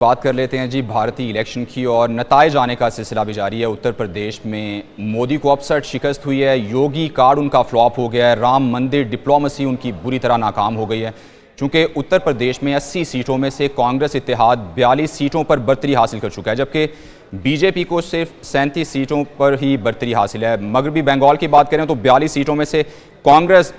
बात कर लेते हैं जी भारतीय इलेक्शन की और नताइज आने का सिलसिला भी जारी है। उत्तर प्रदेश में मोदी को अपसट शिकस्त हुई है, योगी कार्ड उनका फ्लॉप हो गया है, राम मंदिर डिप्लोमेसी उनकी बुरी तरह नाकाम हो गई है। चूँकि उत्तर प्रदेश में 80 सीटों में से कांग्रेस इत्तेहाद 42 सीटों पर बर्तरी हासिल कर चुका है, जबकि बीजेपी को सिर्फ 37 सीटों पर ही बर्तरी हासिल है। मगरबी बंगाल की बात करें तो 42 सीटों में से कांग्रेस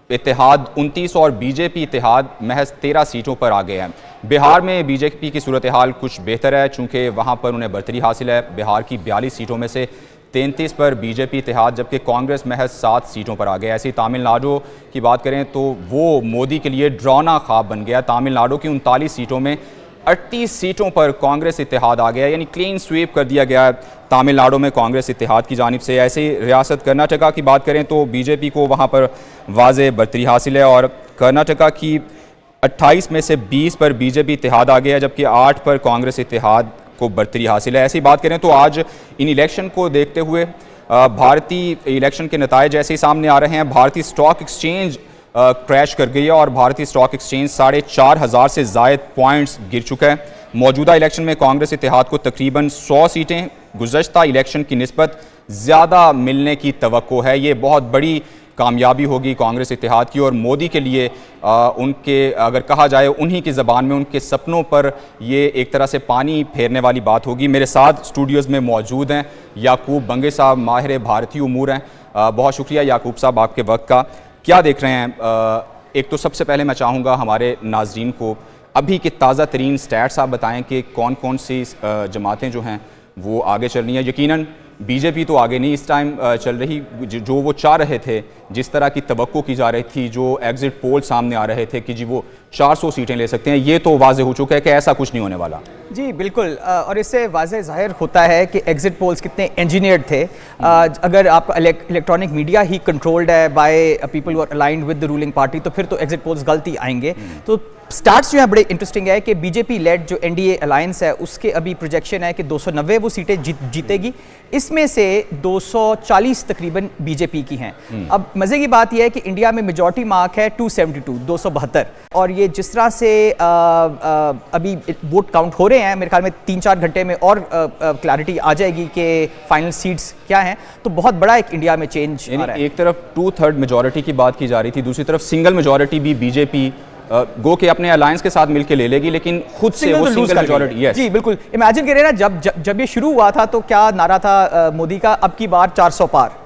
इत्तेहाद 29 और बीजेपी इत्तेहाद महज 13 सीटों पर आ गए हैं। बिहार में बीजेपी की सूरत हाल कुछ बेहतर है, चूँकि वहाँ पर उन्हें बर्तरी हासिल है। बिहार की 42 सीटों में से 33 पर बीजेपी इत्तेहाद, जबकि कांग्रेस महज 7 सीटों पर आ गया। ऐसी तमिलनाडु की बात करें तो वो मोदी के लिए डरावना ख्वाब बन गया। तमिलनाडु की 39 सीटों में 38 सीटों पर कांग्रेस इत्तेहाद आ गया, यानी क्लीन स्वीप कर दिया गया तमिलनाडु में कांग्रेस इत्तेहाद की जानिब से। ऐसे ही रियासत कर्नाटका की बात करें तो बीजेपी को वहाँ पर वाज़े बर्तरी हासिल है और कर्नाटका की 28 में से 20 पर बीजेपी इत्तेहाद आ गया, जबकि 8 पर कांग्रेस इत्तेहाद को बर्तरी हासिल है। ऐसी बात करें तो आज इन इलेक्शन को देखते हुए भारतीय इलेक्शन के नताइज ऐसे ही सामने आ रहे हैं। भारतीय स्टॉक एक्सचेंज क्रैश कर गई है और भारतीय स्टॉक एक्सचेंज 4,500 से ज़ायद पॉइंट्स गिर चुका है। मौजूदा इलेक्शन में कांग्रेस इत्तेहाद को तकरीबन 100 सीटें गुज़श्ता इलेक्शन की निस्बत ज़्यादा मिलने की तवक्को है। ये बहुत बड़ी कामयाबी होगी कांग्रेस इत्तेहाद की और मोदी के लिए उनके, अगर कहा जाए उन्हीं की ज़बान में, उनके सपनों पर ये एक तरह से पानी फेरने वाली बात होगी। मेरे साथ स्टूडियोज़ में मौजूद हैं याकूब बंगे साहब, माहिर भारतीय उमूर हैं। बहुत शुक्रिया याकूब साहब आपके वक्त का। क्या देख रहे हैं? एक तो सबसे पहले मैं चाहूँगा हमारे नाजरीन को अभी के ताज़ा तरीन स्टैट्स आप बताएं कि कौन कौन सी जमातें जो हैं वो आगे चल रही हैं। यकीनन बीजेपी तो आगे नहीं इस टाइम चल रही, जो वो चाह रहे थे, जिस तरह की तवक्को की जा रही थी, जो एग्जिट पोल सामने आ रहे थे कि जी वो 400 सीटें ले सकते हैं, ये तो वाज़े हो चुका है कि ऐसा कुछ नहीं होने वाला। जी बिल्कुल, और इससे वाज़े ज़ाहिर होता है कि एग्जिट पोल्स कितने इंजीनियर्ड थे। अगर आपका इलेक्ट्रॉनिक मीडिया ही कंट्रोल्ड है by people who are aligned with the ruling party, तो फिर तो एग्जिट पोल्स गलती आएंगे। तो स्टार्ट्स जो है बड़े इंटरेस्टिंग है कि बीजेपी लेड जो एनडीए अलायंस है उसके अभी प्रोजेक्शन है कि 290 वो सीटें जीतेगी, इसमें से 240 तकरीबन बीजेपी की हैं। अब मज़े की बात यह है कि इंडिया में मेजॉरिटी मार्क है 272 और ये जिस तरह से अभी वोट काउंट हो रहे हैं, मेरे ख्याल में 3-4 घंटे में और क्लैरिटी आ जाएगी कि फाइनल सीट्स क्या हैं। तो बहुत बड़ा एक इंडिया में चेंज आ रहा है। एक तरफ 2/3 मेजॉरिटी की बात की जा रही थी, दूसरी तरफ सिंगल मेजॉरिटी भी बीजेपी गो के अपने अलायंस के साथ मिलकर ले लेगी, लेकिन खुद से वो सिंगल मेजॉरिटी। यस जी बिल्कुल, इमेजिन करिए ना, जब ये शुरू हुआ था तो क्या नारा था मोदी का, अब की बार 400 पार।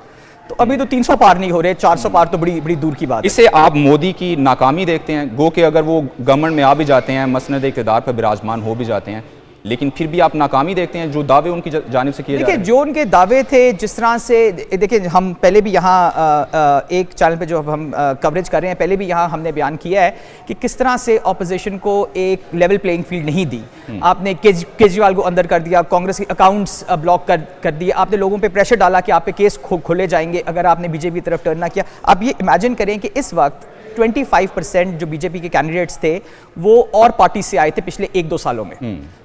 तो अभी तो 300 पार नहीं हो रहे, 400 पार तो बड़ी बड़ी दूर की बात है। इससे आप मोदी की नाकामी देखते हैं, गो के अगर वो गवर्नमेंट में आ भी जाते हैं, मसनद इक़्तिदार पर विराजमान हो भी जाते हैं, लेकिन फिर भी आप नाकामी देखते हैं जो दावे उनकी जानिब से किए जा रहे हैं। जो उनके दावे थे, जिस तरह से देखिए, हम पहले भी यहाँ एक चैनल पे जो हम कवरेज कर रहे हैं, पहले भी यहाँ हमने बयान किया है कि किस तरह से ऑपोजिशन को एक लेवल प्लेइंग फील्ड नहीं दी। आपने केजरीवाल को अंदर कर दिया, कांग्रेस के अकाउंट्स ब्लॉक कर दिए, आपने लोगों पे प्रेशर डाला कि आप पे केस खोले जाएंगे अगर आपने बीजेपी की तरफ टर्न ना किया। आप ये इमेजिन करें कि इस वक्त 25% जो बीजेपी के कैंडिडेट्स थे वो और पार्टी से आए थे पिछले 1-2 सालों में।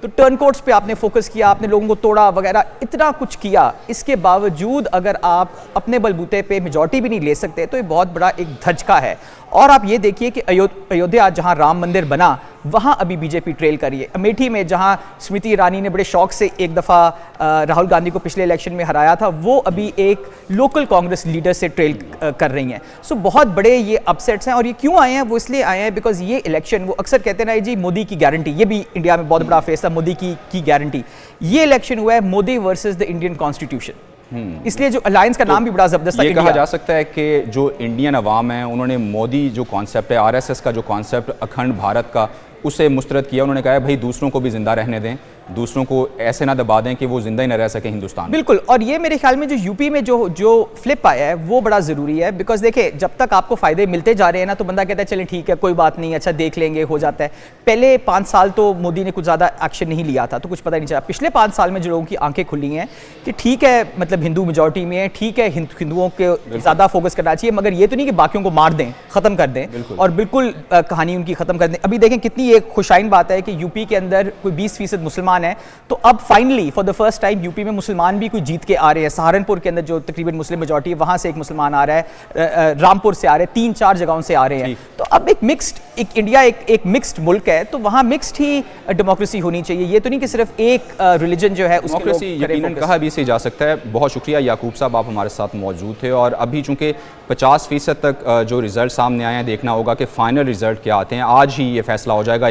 तो टर्न कोड्स पे आपने फोकस किया, आपने लोगों को तोड़ा वगैरह, इतना कुछ किया। इसके बावजूद अगर आप अपने बलबूते पे मेजॉरिटी भी नहीं ले सकते तो ये बहुत बड़ा एक धचका है। और आप ये देखिए कि अयोध्या जहां राम मंदिर बना, वहां अभी बीजेपी ट्रेल करी है। अमेठी में जहां स्मृति ईरानी ने बड़े शौक से एक दफ़ा राहुल गांधी को पिछले इलेक्शन में हराया था, वो अभी एक लोकल कांग्रेस लीडर से ट्रेल कर रही हैं। सो बहुत बड़े ये अपसेट्स हैं। और ये क्यों आए हैं? वो इसलिए आए हैं बिकॉज ये इलेक्शन, वो अक्सर कहते हैं ना जी मोदी की गारंटी, ये भी इंडिया में बहुत बड़ा फेस था, मोदी की गारंटी। ये इलेक्शन हुआ है Modi versus the Indian constitution, इसलिए जो अलायंस का नाम भी बड़ा जबरदस्त है। ये कहा जा सकता है कि जो इंडियन अवाम है उन्होंने मोदी जो कॉन्सेप्ट है, आरएसएस का जो कॉन्सेप्ट अखंड भारत का, उसे मुस्तरद किया। उन्होंने कहा भाई दूसरों को भी जिंदा रहने दें, दूसरों को ऐसे ना दबा दें कि वो जिंदा ही न रह सके हिंदुस्तान। बिल्कुल, और ये मेरे ख्याल में जो यूपी में जो फ्लिप आया है वो बड़ा ज़रूरी है। बिकॉज देखिए, जब तक आपको फ़ायदे मिलते जा रहे हैं ना, तो बंदा कहता है चलें ठीक है, कोई बात नहीं, अच्छा देख लेंगे, हो जाता है। पहले 5 साल तो मोदी ने कुछ ज़्यादा एक्शन नहीं लिया था, तो कुछ पता नहीं चला। पिछले 5 साल में जो लोगों की आंखें खुली हैं कि ठीक है, मतलब हिंदू मेजॉरिटी में है, ठीक है, हिंदुओं के ज़्यादा फोकस करना चाहिए, मगर ये तो नहीं कि बाकियों को मार दें, ख़त्म कर दें और बिल्कुल कहानी उनकी ख़त्म कर दें। अभी देखें कितनी एक खुशाइन बात है कि यूपी के अंदर कोई 20% मुसलमान मुसलमान हैं, तो अब finally for the first time UP में मुसलमान भी कोई जीत के आ रहे हैं। सहारनपुर के अंदर जो तकरीबन मुस्लिम मेजॉरिटी है वहाँ से एक मुसलमान आ रहा है, रामपुर से आ रहे हैं, 3-4 जगहों से आ रहे हैं। तो अब एक मिक्स्ड, एक इंडिया एक मिक्स्ड मुल्क है, तो वहाँ मिक्स्ड ही डेमोक्रेसी होनी चाहिए। ये तो नहीं कि सिर्फ एक रिलीजन जो है डेमोक्रेसी यकीनन कहा भी इसे जा सकता है। बहुत शुक्रिया याकूब साहब, आप हमारे साथ मौजूद थे। और अभी चूंकि 50% तक जो रिजल्ट सामने आए हैं, देखना होगा कि फाइनल रिजल्ट क्या आते हैं। आज ही ये फैसला हो जाएगा।